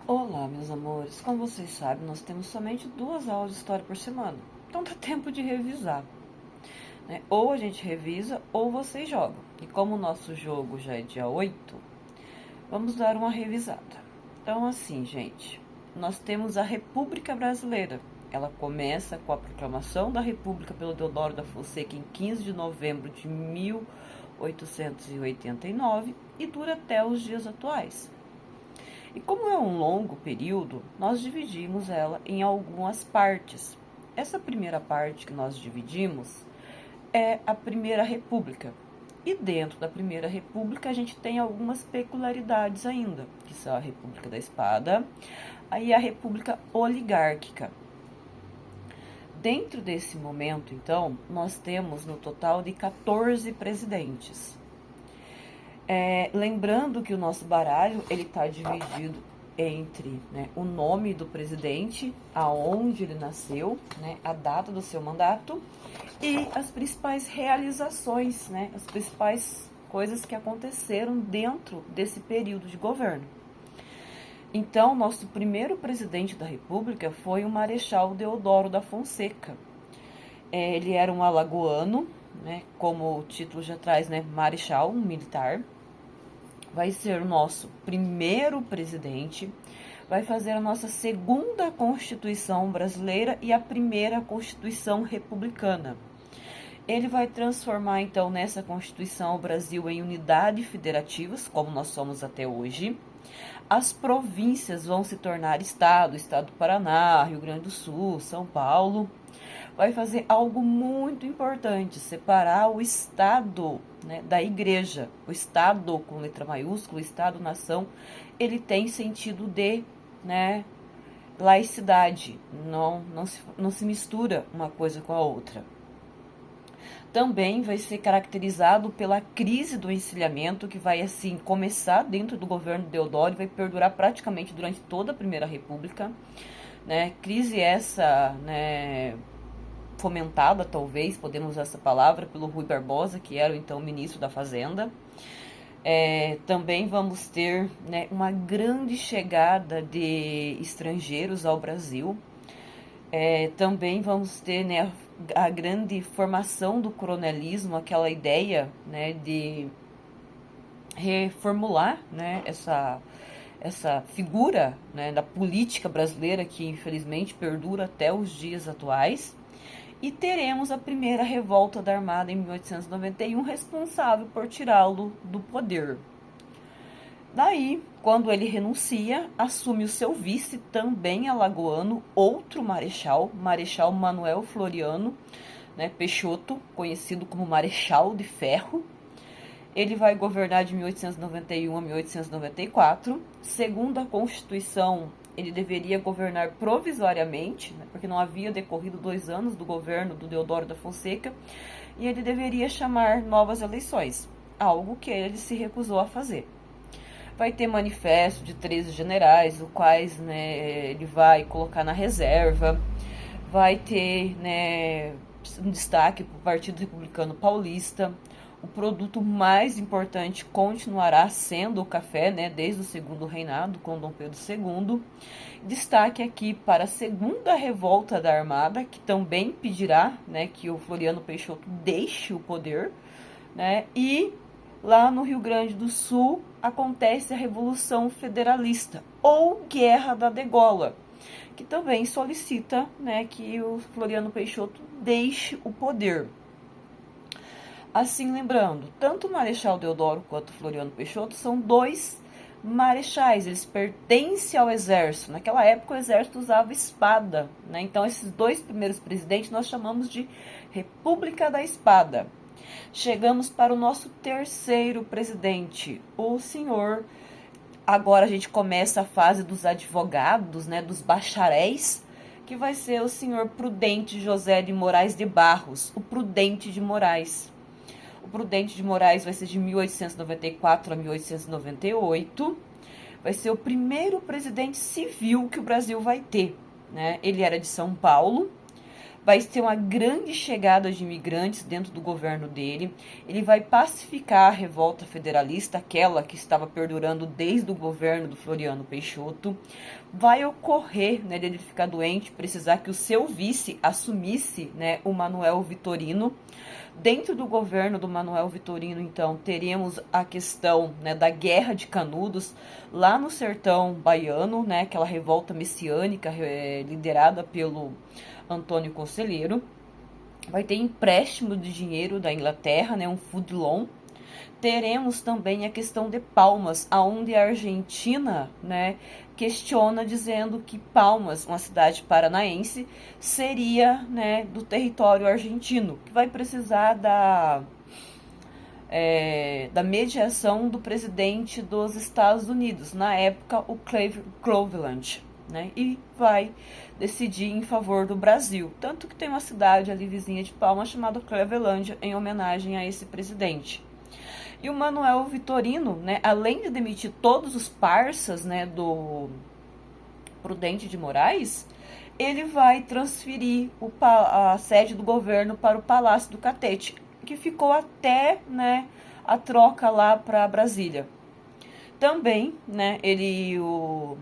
Olá, meus amores. Como vocês sabem, nós temos somente 2 aulas de história por semana. Então dá tempo de revisar, né? Ou a gente revisa ou vocês jogam. E como o nosso jogo já é dia 8, vamos dar uma revisada. Então, assim, gente, nós temos a República Brasileira. Ela começa com a proclamação da República pelo Deodoro da Fonseca em 15 de novembro de 1889 e dura até os dias atuais. E como é um longo período, nós dividimos ela em algumas partes. Essa primeira parte que nós dividimos é a Primeira República. E dentro da Primeira República a gente tem algumas peculiaridades ainda, que são a República da Espada e a República Oligárquica. Dentro desse momento, então, nós temos no total de 14 presidentes. Lembrando que o nosso baralho ele está dividido entre, né, o nome do presidente, aonde ele nasceu, né, a data do seu mandato e as principais realizações, né, as principais coisas que aconteceram dentro desse período de governo. Então, nosso primeiro presidente da República foi o Marechal Deodoro da Fonseca. Ele era um alagoano, né, como o título já traz, né, marechal, um militar. Vai ser o nosso primeiro presidente, vai fazer a nossa segunda Constituição brasileira e a primeira Constituição republicana. Ele vai transformar, então, nessa Constituição o Brasil em unidade federativas, como nós somos até hoje. As províncias vão se tornar estado do Paraná, Rio Grande do Sul, São Paulo. Vai fazer algo muito importante, separar o Estado, né, da igreja. O Estado, com letra maiúscula, o Estado-nação, ele tem sentido de, né, laicidade, não se mistura uma coisa com a outra. Também vai ser caracterizado pela crise do encilhamento, que vai, assim, começar dentro do governo Deodoro e vai perdurar praticamente durante toda a Primeira República, né? Crise essa, né, fomentada, talvez, podemos usar essa palavra, pelo Rui Barbosa, que era então ministro da Fazenda. Também vamos ter, né, uma grande chegada de estrangeiros ao Brasil. Também vamos ter, né, a grande formação do coronelismo, aquela ideia, né, de reformular, né, essa figura, né, da política brasileira que infelizmente perdura até os dias atuais. E teremos a primeira revolta da Armada em 1891, responsável por tirá-lo do poder. Daí, quando ele renuncia, assume o seu vice, também alagoano, outro marechal, Marechal Manuel Floriano, né, Peixoto, conhecido como Marechal de Ferro. Ele vai governar de 1891 a 1894. Segundo a Constituição, ele deveria governar provisoriamente, né, porque não havia decorrido 2 anos do governo do Deodoro da Fonseca, e ele deveria chamar novas eleições, algo que ele se recusou a fazer. Vai ter manifesto de 13 generais, os quais, né, ele vai colocar na reserva. Vai ter, né, um destaque para o Partido Republicano Paulista. O produto mais importante continuará sendo o café, né, desde o segundo reinado, com Dom Pedro II. Destaque aqui para a segunda revolta da Armada, que também pedirá, né, que o Floriano Peixoto deixe o poder, né, e lá no Rio Grande do Sul acontece a Revolução Federalista, ou Guerra da Degola, que também solicita, né, que o Floriano Peixoto deixe o poder. Assim, lembrando, tanto o Marechal Deodoro quanto o Floriano Peixoto são 2 marechais, eles pertencem ao exército. Naquela época o exército usava espada, né? Então esses 2 primeiros presidentes nós chamamos de República da Espada. Chegamos para o nosso terceiro presidente, o senhor. Agora a gente começa a fase dos advogados, né, dos bacharéis, que vai ser o senhor Prudente José de Moraes de Barros, o Prudente de Moraes. O Prudente de Moraes vai ser de 1894 a 1898. Vai ser o primeiro presidente civil que o Brasil vai ter, né? Ele era de São Paulo, vai ter uma grande chegada de imigrantes dentro do governo dele, ele vai pacificar a revolta federalista, aquela que estava perdurando desde o governo do Floriano Peixoto, vai ocorrer, né, dele ficar doente, precisar que o seu vice assumisse, né, o Manuel Vitorino. Dentro do governo do Manuel Vitorino, então, teremos a questão, né, da Guerra de Canudos, lá no sertão baiano, né, aquela revolta messiânica liderada pelo Antônio Conselheiro. Vai ter empréstimo de dinheiro da Inglaterra, né, um food loan. Teremos também a questão de Palmas, aonde a Argentina, né, questiona dizendo que Palmas, uma cidade paranaense, seria, né, do território argentino, que vai precisar da mediação do presidente dos Estados Unidos, na época o Cleveland, né, e vai decidir em favor do Brasil. Tanto que tem uma cidade ali vizinha de Palmas chamada Cleveland, em homenagem a esse presidente. E o Manuel Vitorino, né, além de demitir todos os parças, né, do Prudente de Moraes, ele vai transferir a sede do governo para o Palácio do Catete, que ficou até, né, a troca lá para Brasília. Também, né, o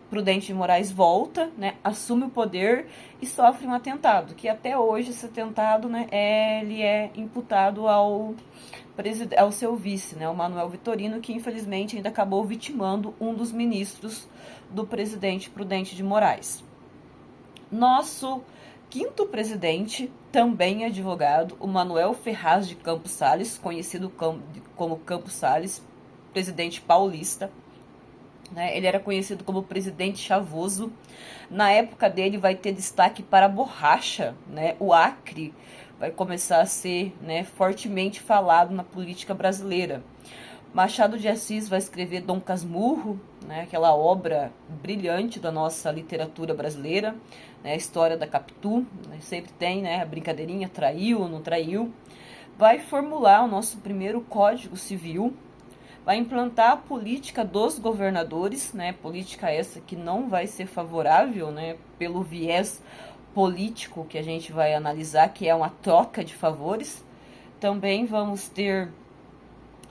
Prudente de Moraes volta, né, assume o poder e sofre um atentado, que até hoje esse atentado, né, ele é imputado ao seu vice, né, o Manuel Vitorino, que infelizmente ainda acabou vitimando um dos ministros do presidente Prudente de Moraes. Nosso quinto presidente, também advogado, o Manuel Ferraz de Campos Sales, conhecido como Campos Sales, presidente paulista. Né, ele era conhecido como presidente chavoso. Na época dele vai ter destaque para a borracha, né? O Acre vai começar a ser, né, fortemente falado na política brasileira. Machado de Assis vai escrever Dom Casmurro, né, aquela obra brilhante da nossa literatura brasileira, né, a história da Capitu, né, sempre tem, né, a brincadeirinha, traiu ou não traiu. Vai formular o nosso primeiro Código Civil, vai implantar a política dos governadores, né, política essa que não vai ser favorável, né, pelo viés político que a gente vai analisar, que é uma troca de favores. Também vamos ter,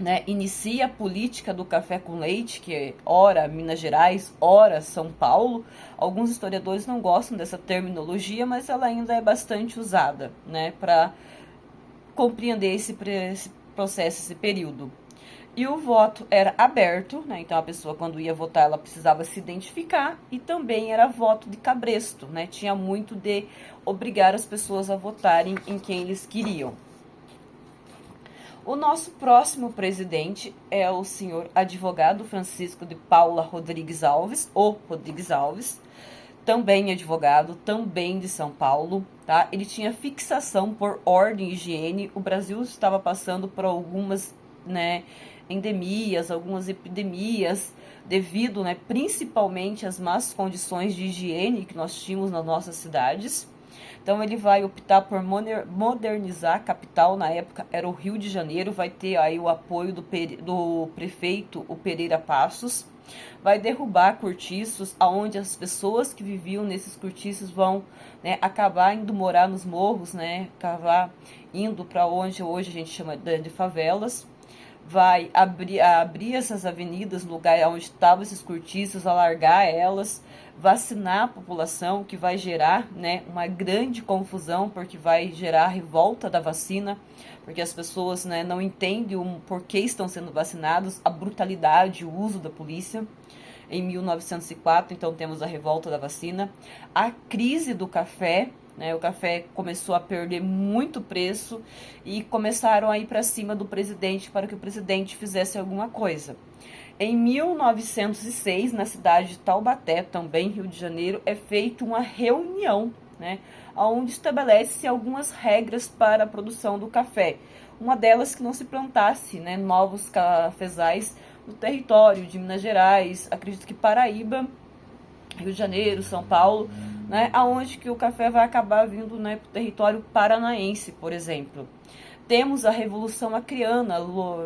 né, inicia a política do café com leite, que é ora Minas Gerais, ora São Paulo. Alguns historiadores não gostam dessa terminologia, mas ela ainda é bastante usada, né, para compreender esse processo, esse período. E o voto era aberto, né? Então a pessoa quando ia votar ela precisava se identificar, e também era voto de cabresto, né? Tinha muito de obrigar as pessoas a votarem em quem eles queriam. O nosso próximo presidente é o senhor advogado Francisco de Paula Rodrigues Alves, ou Rodrigues Alves, também advogado, também de São Paulo, tá? Ele tinha fixação por ordem e higiene. O Brasil estava passando por algumas, né, endemias, algumas epidemias, devido, né, principalmente às más condições de higiene que nós tínhamos nas nossas cidades. Então ele vai optar por modernizar a capital, na época era o Rio de Janeiro, vai ter aí o apoio do prefeito, o Pereira Passos, vai derrubar cortiços, aonde as pessoas que viviam nesses cortiços vão, né, acabar indo morar nos morros, né, acabar indo para onde hoje a gente chama de favelas. Vai abrir essas avenidas no lugar onde estavam esses cortiços, alargar elas, vacinar a população, que vai gerar, né, uma grande confusão, porque vai gerar a revolta da vacina, porque as pessoas, né, não entendem o porquê estão sendo vacinados, a brutalidade, o uso da polícia. Em 1904, então, temos a revolta da vacina, a crise do café, né, o café começou a perder muito preço e começaram a ir para cima do presidente para que o presidente fizesse alguma coisa. Em 1906, na cidade de Taubaté, também Rio de Janeiro, é feita uma reunião, né, onde estabelece algumas regras para a produção do café. Uma delas que não se plantasse, né, novos cafezais no território de Minas Gerais, acredito que Paraíba, Rio de Janeiro, São Paulo, né, aonde que o café vai acabar vindo, né, para o território paranaense, por exemplo. Temos a Revolução Acreana,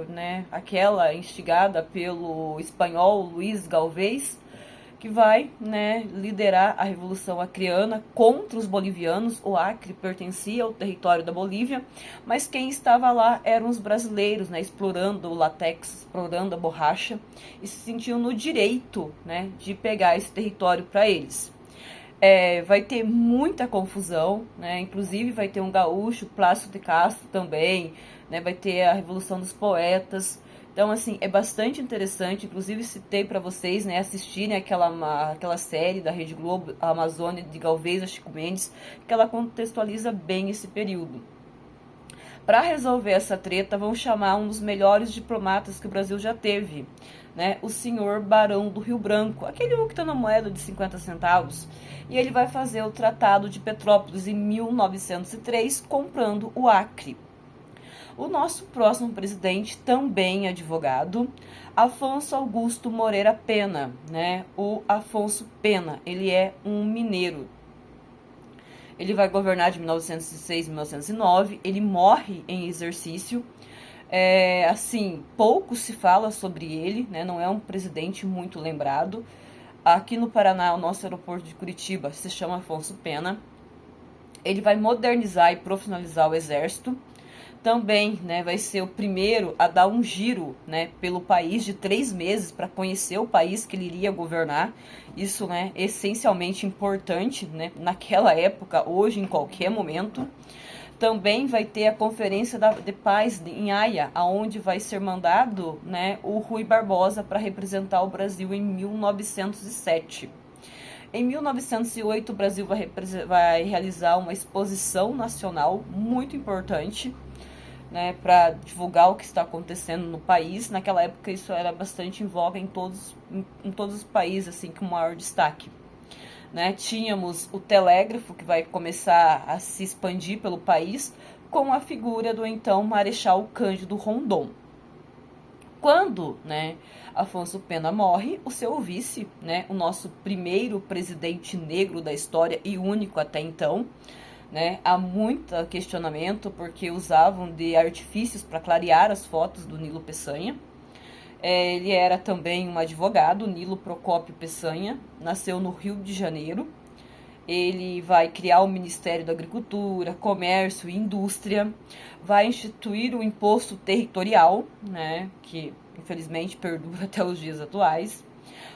né, aquela instigada pelo espanhol Luiz Galvez, que vai, né, liderar a Revolução Acreana contra os bolivianos. O Acre pertencia ao território da Bolívia, mas quem estava lá eram os brasileiros, né, explorando o látex, explorando a borracha, e se sentiam no direito, né, de pegar esse território para eles. Vai ter muita confusão, né, inclusive vai ter um gaúcho, Plácido de Castro também, né, vai ter a Revolução dos Poetas. Então, assim, é bastante interessante. Inclusive, citei para vocês, né, assistirem aquela série da Rede Globo, a Amazônia, de Galvez a Chico Mendes, que ela contextualiza bem esse período. Para resolver essa treta, vão chamar um dos melhores diplomatas que o Brasil já teve, né, o senhor Barão do Rio Branco, aquele que está na moeda de 50 centavos, e ele vai fazer o Tratado de Petrópolis em 1903, comprando o Acre. O nosso próximo presidente, também advogado, Afonso Augusto Moreira Pena, né? O Afonso Pena, ele é um mineiro. Ele vai governar de 1906 a 1909, ele morre em exercício. Assim, pouco se fala sobre ele, né? Não é um presidente muito lembrado. Aqui no Paraná, o nosso aeroporto de Curitiba se chama Afonso Pena. Ele vai modernizar e profissionalizar o exército. Também, né, vai ser o primeiro a dar um giro, né, pelo país de 3 meses para conhecer o país que ele iria governar. Isso, né, essencialmente importante, né, naquela época, hoje, em qualquer momento. Também vai ter a Conferência de Paz em Haia, aonde vai ser mandado, né, o Rui Barbosa para representar o Brasil em 1907. Em 1908, o Brasil vai realizar uma exposição nacional muito importante, né, para divulgar o que está acontecendo no país. Naquela época isso era bastante em voga em todos os países, assim, com maior destaque. Né? Tínhamos o telégrafo, que vai começar a se expandir pelo país, com a figura do então Marechal Cândido Rondon. Quando, né, Afonso Pena morre, o seu vice, né, o nosso primeiro presidente negro da história e único até então, né, há muito questionamento porque usavam de artifícios para clarear as fotos do Nilo Peçanha. Ele era também um advogado, Nilo Procópio Peçanha, nasceu no Rio de Janeiro. Ele vai criar o Ministério da Agricultura, Comércio e Indústria, vai instituir o imposto territorial, né, que infelizmente perdura até os dias atuais,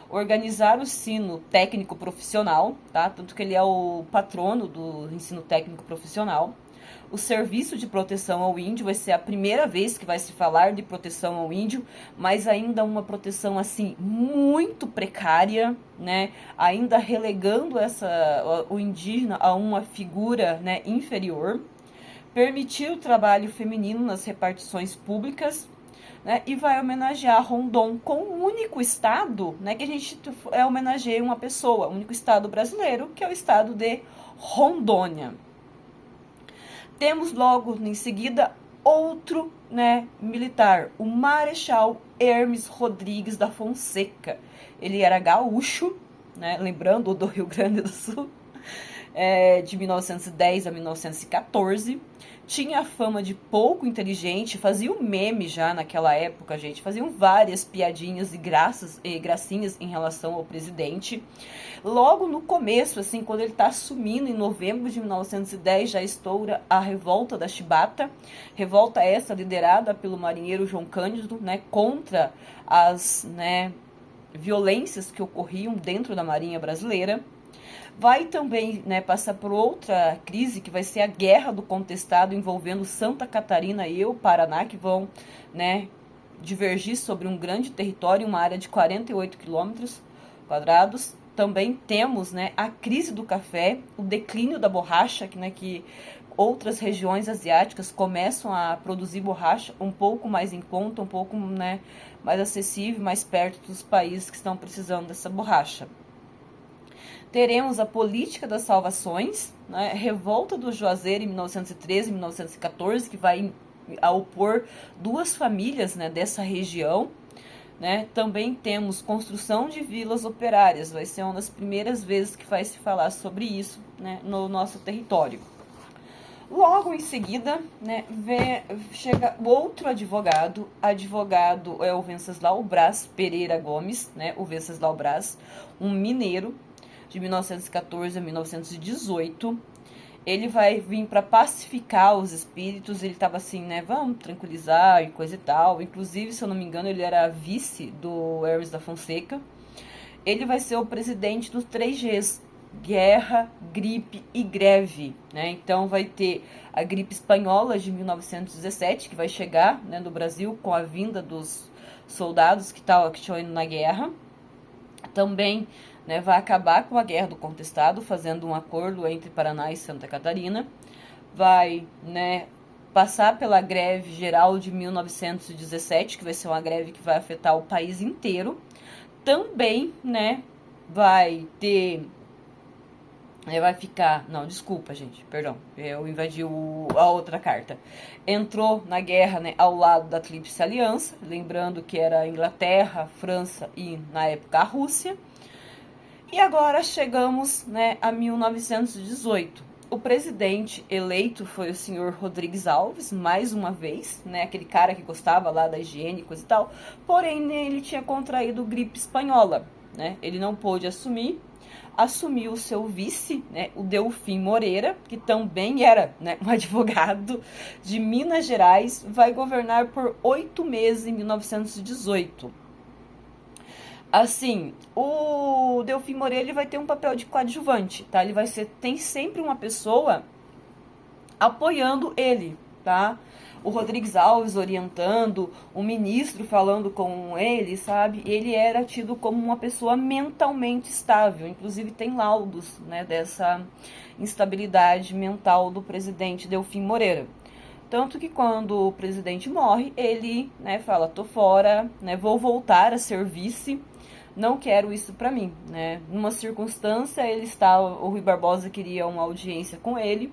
organizar o ensino técnico profissional, tá? Tanto que ele é o patrono do ensino técnico profissional. O serviço de proteção ao índio vai ser a primeira vez que vai se falar de proteção ao índio, mas ainda uma proteção assim muito precária, né? Ainda relegando o indígena a uma figura, né, inferior. Permitir o trabalho feminino nas repartições públicas, né, e vai homenagear Rondon com o único estado, né, que a gente homenageia uma pessoa, o único estado brasileiro, que é o estado de Rondônia. Temos logo em seguida outro, né, militar, o Marechal Hermes Rodrigues da Fonseca. Ele era gaúcho, né, lembrando do Rio Grande do Sul, de 1910 a 1914. Tinha fama de pouco inteligente, fazia um meme já naquela época, gente. Faziam várias piadinhas e gracinhas em relação ao presidente. Logo no começo, assim, quando ele está assumindo, em novembro de 1910, já estoura a Revolta da Chibata. Revolta essa liderada pelo marinheiro João Cândido, né, contra as, né, violências que ocorriam dentro da Marinha Brasileira. Vai também, né, passar por outra crise, que vai ser a Guerra do Contestado, envolvendo Santa Catarina e o Paraná, que vão, né, divergir sobre um grande território, uma área de 48 quilômetros quadrados. Também temos, né, a crise do café, o declínio da borracha, que outras regiões asiáticas começam a produzir borracha um pouco mais em conta, um pouco, né, mais acessível, mais perto dos países que estão precisando dessa borracha. Teremos a política das salvações, né, revolta do Juazeiro em 1913 e 1914, que vai opor 2 famílias, né, dessa região. Né? Também temos construção de vilas operárias, vai ser uma das primeiras vezes que vai se falar sobre isso, né, no nosso território. Logo em seguida, né, chega outro advogado é o Venceslau Braz Pereira Gomes, né, o Venceslau Braz, um mineiro, de 1914 a 1918. Ele vai vir para pacificar os espíritos, ele estava assim, né, vamos tranquilizar e coisa e tal. Inclusive, se eu não me engano, ele era vice do Hermes da Fonseca. Ele vai ser o presidente dos 3Gs, guerra, gripe e greve, né? Então vai ter a gripe espanhola de 1917, que vai chegar, né, no Brasil com a vinda dos soldados que tinham ido na guerra. Também, né, vai acabar com a Guerra do Contestado, fazendo um acordo entre Paraná e Santa Catarina. Vai, né, passar pela greve geral de 1917, que vai ser uma greve que vai afetar o país inteiro. Também, né, vai ter... vai ficar... Não, desculpa, gente, perdão. Eu invadi a outra carta. Entrou na guerra, né, ao lado da Tríplice Aliança, lembrando que era a Inglaterra, França e, na época, a Rússia. E agora chegamos, né, a 1918. O presidente eleito foi o senhor Rodrigues Alves, mais uma vez, né, aquele cara que gostava lá da higiene e coisa e tal, porém ele tinha contraído gripe espanhola, né, ele não pôde assumir, assumiu o seu vice, né, o Delfim Moreira, que também era, né, um advogado de Minas Gerais, vai governar por 8 meses em 1918. Assim, o Delfim Moreira ele vai ter um papel de coadjuvante, tá? Tem sempre uma pessoa apoiando ele, tá? O Rodrigues Alves orientando, o ministro falando com ele, sabe? Ele era tido como uma pessoa mentalmente estável. Inclusive tem laudos, né, dessa instabilidade mental do presidente Delfim Moreira. Tanto que quando o presidente morre, ele, né, fala, tô fora, né, vou voltar a ser vice, não quero isso pra mim, né. Numa circunstância, o Rui Barbosa queria uma audiência com ele,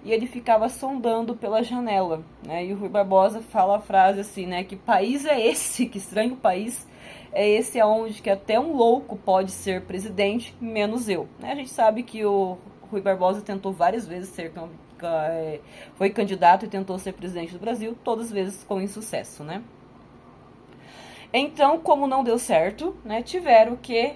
e ele ficava sondando pela janela, né, e o Rui Barbosa fala a frase assim, né, que país é esse, que estranho país é esse aonde que até um louco pode ser presidente, menos eu, né. A gente sabe que o Rui Barbosa tentou várias vezes foi candidato e tentou ser presidente do Brasil, todas as vezes com insucesso, né. Então, como não deu certo, né, tiveram que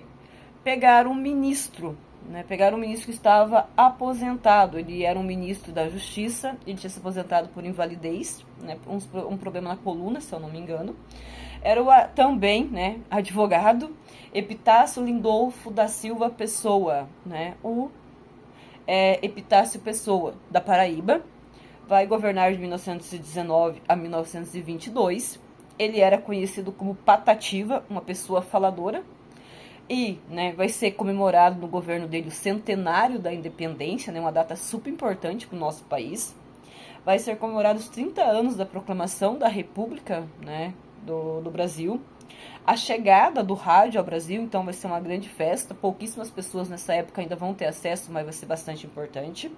pegar um ministro, né, pegaram um ministro que estava aposentado, ele era um ministro da Justiça, ele tinha se aposentado por invalidez, né, um problema na coluna, se eu não me engano, era também, né, advogado, Epitácio Lindolfo da Silva Pessoa, né, Epitácio Pessoa, da Paraíba, vai governar de 1919 a 1922, ele era conhecido como Patativa, uma pessoa faladora, e, né, vai ser comemorado no governo dele o centenário da independência, né, uma data super importante para o nosso país. Vai ser comemorado os 30 anos da proclamação da República, né, do Brasil. A chegada do rádio ao Brasil, então vai ser uma grande festa. Pouquíssimas pessoas nessa época ainda vão ter acesso, mas vai ser bastante importante.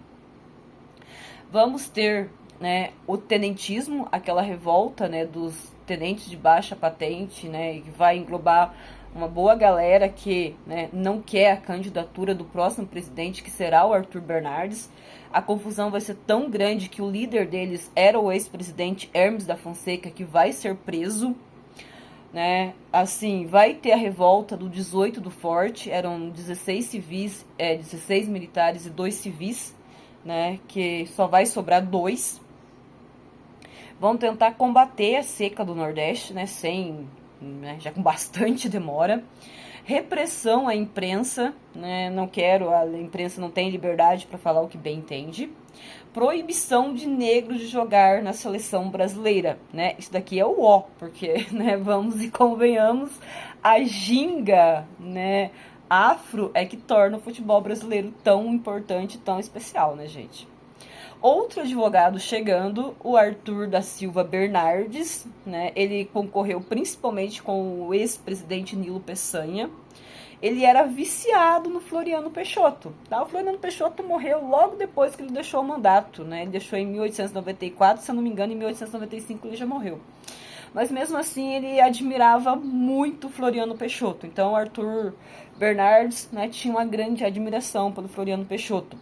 Vamos ter, né, o tenentismo, aquela revolta, né, dos tenentes de baixa patente, né, que vai englobar uma boa galera que, né, não quer a candidatura do próximo presidente, que será o Arthur Bernardes. A confusão vai ser tão grande que o líder deles era o ex-presidente Hermes da Fonseca, que vai ser preso, né? Assim, vai ter a revolta do 18 do Forte, eram 16 civis, 16 militares e 2 civis, né, que só vai sobrar 2. Vão tentar combater a seca do Nordeste, né, já com bastante demora. Repressão à imprensa, né, a imprensa não tem liberdade para falar o que bem entende. Proibição de negros de jogar na seleção brasileira, né, isso daqui é o ó, porque, né, vamos e convenhamos, a ginga, né, afro é que torna o futebol brasileiro tão importante, tão especial, né, gente? Outro advogado chegando, o Arthur da Silva Bernardes, né? Ele concorreu principalmente com o ex-presidente Nilo Peçanha. Ele era viciado no Floriano Peixoto, tá? O Floriano Peixoto morreu logo depois que ele deixou o mandato, né? Ele deixou em 1894, se eu não me engano, em 1895 ele já morreu. Mas mesmo assim ele admirava muito Floriano Peixoto. Então o Arthur Bernardes, né, tinha uma grande admiração pelo Floriano Peixoto.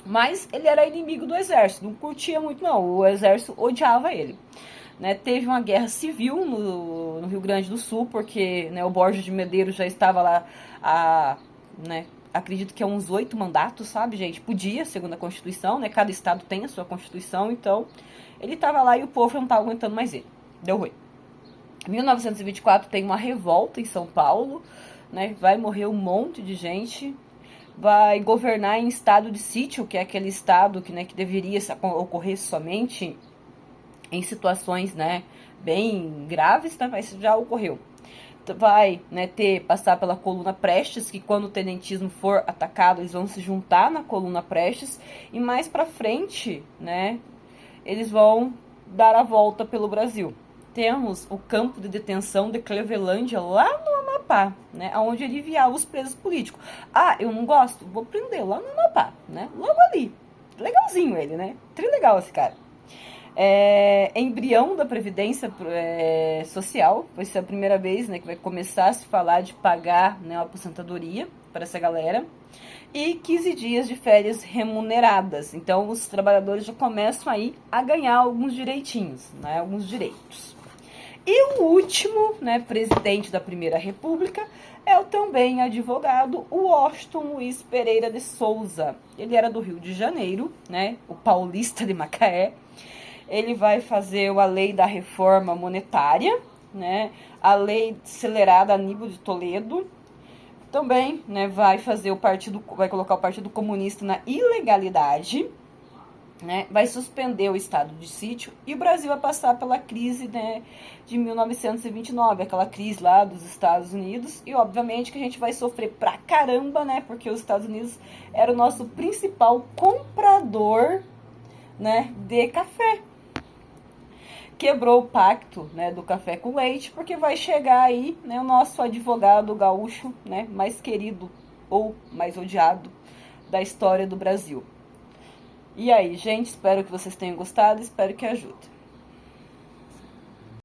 Mas ele era inimigo do exército, não curtia muito não, o exército odiava ele. Né, teve uma guerra civil no Rio Grande do Sul, porque, né, o Borges de Medeiros já estava lá né, acredito que há uns 8 mandatos, sabe, gente? Podia, segundo a Constituição, né? Cada estado tem a sua Constituição, então ele estava lá e o povo não estava aguentando mais ele. Deu ruim. Em 1924 tem uma revolta em São Paulo, né? Vai morrer um monte de gente. Vai governar em estado de sítio, que é aquele estado que, né, que deveria ocorrer somente em situações, né, bem graves, né, mas já ocorreu. Vai, né, passar pela coluna Prestes, que quando o tenentismo for atacado, eles vão se juntar na coluna Prestes, e mais pra frente, né, eles vão dar a volta pelo Brasil. Temos o campo de detenção de Clevelândia lá no Amapá, né, onde ele enviava os presos políticos. Ah, eu não gosto? Vou prender lá no Amapá, né, logo ali. Legalzinho ele, né, trilegal esse cara. Embrião da Previdência Social, vai ser a primeira vez, né, que vai começar a se falar de pagar, né, uma aposentadoria para essa galera, e 15 dias de férias remuneradas. Então, os trabalhadores já começam aí a ganhar alguns direitinhos, né, alguns direitos. E o último, né, presidente da Primeira República é o também advogado Washington Luiz Pereira de Souza. Ele era do Rio de Janeiro, né, o paulista de Macaé. Ele vai fazer a lei da reforma monetária, né, a lei acelerada Aníbal de Toledo. Também, né, vai colocar o Partido Comunista na ilegalidade, né, vai suspender o estado de sítio e o Brasil vai passar pela crise, né, de 1929, aquela crise lá dos Estados Unidos, e obviamente que a gente vai sofrer pra caramba, né, porque os Estados Unidos era o nosso principal comprador, né, de café. Quebrou o pacto, né, do café com leite, porque vai chegar aí, né, o nosso advogado gaúcho, né, mais querido ou mais odiado da história do Brasil. E aí, gente, espero que vocês tenham gostado, espero que ajude.